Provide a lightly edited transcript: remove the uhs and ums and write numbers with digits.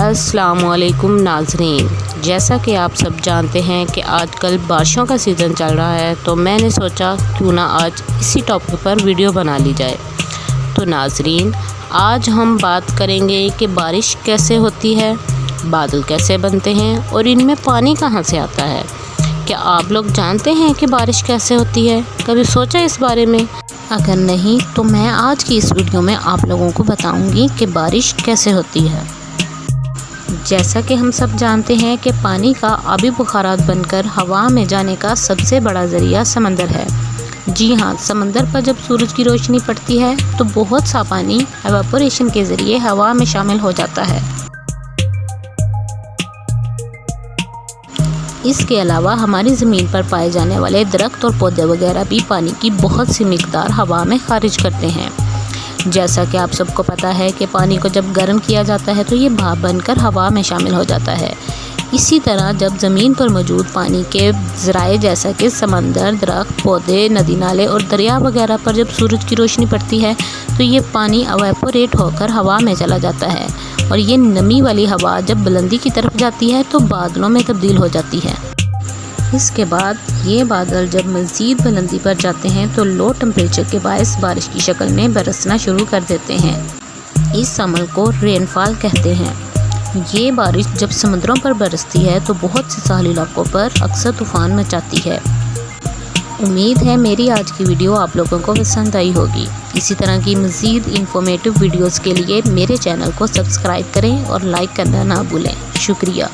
अस्सलाम वालेकुम नाज़रीन, जैसा कि आप सब जानते हैं कि आजकल बारिशों का सीज़न चल रहा है, तो मैंने सोचा क्यों ना आज इसी टॉपिक पर वीडियो बना ली जाए। तो नाज़रीन, आज हम बात करेंगे कि बारिश कैसे होती है, बादल कैसे बनते हैं और इनमें पानी कहाँ से आता है। क्या आप लोग जानते हैं कि बारिश कैसे होती है? कभी सोचा इस बारे में? अगर नहीं तो मैं आज की इस वीडियो में आप लोगों को बताऊंगी कि बारिश कैसे होती है। जैसा कि हम सब जानते हैं कि पानी का आबी बुखारात बनकर हवा में जाने का सबसे बड़ा ज़रिया समंदर है। जी हाँ, समंदर पर जब सूरज की रोशनी पड़ती है तो बहुत सा पानी एवापोरेशन के ज़रिए हवा में शामिल हो जाता है। इसके अलावा हमारी ज़मीन पर पाए जाने वाले दरख्त और पौधे वगैरह भी पानी की बहुत सी मिकदार हवा में खारिज करते हैं। जैसा कि आप सबको पता है कि पानी को जब गर्म किया जाता है तो ये भाप बनकर हवा में शामिल हो जाता है। इसी तरह जब ज़मीन पर मौजूद पानी के ज़राए जैसा कि समंदर, दरख्त, पौधे, नदी नाले और दरिया वगैरह पर जब सूरज की रोशनी पड़ती है तो ये पानी एवापोरेट होकर हवा में चला जाता है और ये नमी वाली हवा जब बुलंदी की तरफ जाती है तो बादलों में तब्दील हो जाती है। इसके बाद ये बादल जब मज़ीद बुलंदी पर जाते हैं तो लो टेम्परेचर के बायस बारिश की शक्ल में बरसना शुरू कर देते हैं। इस अमल को रेनफॉल कहते हैं। ये बारिश जब समुद्रों पर बरसती है तो बहुत से साहिल इलाकों पर अक्सर तूफ़ान मचाती है। उम्मीद है मेरी आज की वीडियो आप लोगों को पसंद आई होगी। इसी तरह की मज़ीद इंफॉर्मेटिव वीडियोस के लिए मेरे चैनल को सब्सक्राइब करें और लाइक करना ना भूलें। शुक्रिया।